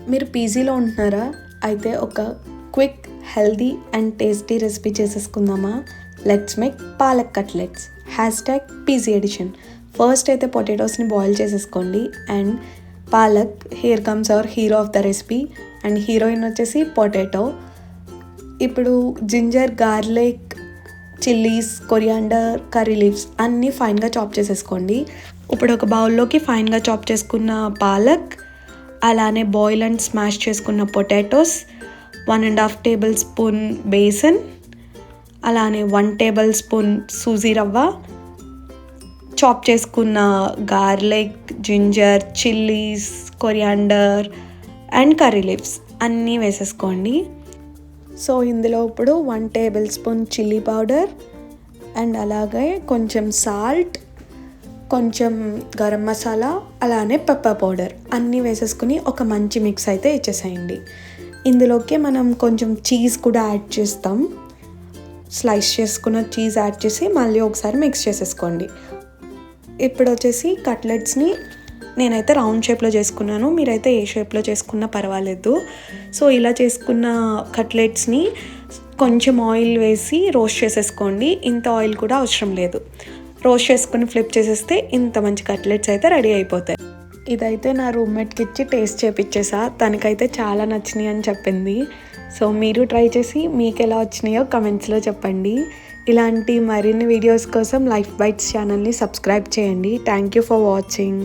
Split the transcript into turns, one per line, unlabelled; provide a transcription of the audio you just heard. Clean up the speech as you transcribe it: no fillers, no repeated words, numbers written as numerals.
మీరు పీజీలో ఉంటున్నారా? అయితే ఒక quick, healthy and tasty recipe చేసేసుకుందామా? Let's make palak cutlets #PG edition. First అయితే పొటాటోస్ని బాయిల్ చేసేసుకోండి. And palak, here comes our hero of the recipe. And heroine వచ్చేసి పొటాటో. ఇప్పుడు ginger, garlic, chillies, coriander, curry leaves అన్నీ ఫైన్గా చాప్ చేసేసుకోండి. ఇప్పుడు ఒక బౌల్లోకి ఫైన్గా చాప్ చేసుకున్న పాలక్, అలానే బాయిల్ అండ్ స్మాష్ చేసుకున్న పొటాటోస్, 1.5 టేబుల్ స్పూన్ బేసన్, అలానే 1 టేబుల్ స్పూన్ సూజీ రవ్వ, చాప్ చేసుకున్న garlic, ginger, chillies, coriander and curry leaves అన్నీ వేసేసుకోండి. సో ఇందులో ఇప్పుడు 1 table spoon chilli powder and అలాగే కొంచెం సాల్ట్, కొంచెం గరం మసాలా, అలానే పెప్పర్ పౌడర్ అన్నీ వేసేసుకుని ఒక మంచి మిక్స్ అయితే ఇచ్చేసేయండి. ఇందులోకి మనం కొంచెం చీజ్ కూడా యాడ్ చేస్తాం. స్లైస్ చేసుకున్న చీజ్ యాడ్ చేసి మళ్ళీ ఒకసారి మిక్స్ చేసేసుకోండి. ఇప్పుడు వచ్చేసి కట్లెట్స్ని నేనైతే రౌండ్ షేప్లో చేసుకున్నాను. మీరైతే ఏ షేప్లో చేసుకున్నా పర్వాలేదు. సో ఇలా చేసుకున్న కట్లెట్స్ని కొంచెం ఆయిల్ వేసి రోస్ట్ చేసేసుకోండి. ఇంత ఆయిల్ కూడా అవసరం లేదు. రోస్ట్ చేసుకుని ఫ్లిప్ చేసేస్తే ఇంత మంచి కట్లెట్స్ అయితే రెడీ అయిపోతాయి. ఇదైతే నా రూమ్మేట్కి ఇచ్చి టేస్ట్ చేపిచ్చేసా. తనకైతే చాలా నచ్చినాయి అని చెప్పింది. సో మీరు ట్రై చేసి మీకు ఎలా వచ్చినాయో కమెంట్స్లో చెప్పండి. ఇలాంటి మరిన్ని వీడియోస్ కోసం లైఫ్ బైట్స్ ఛానల్ని సబ్స్క్రైబ్ చేయండి. Thank you for watching.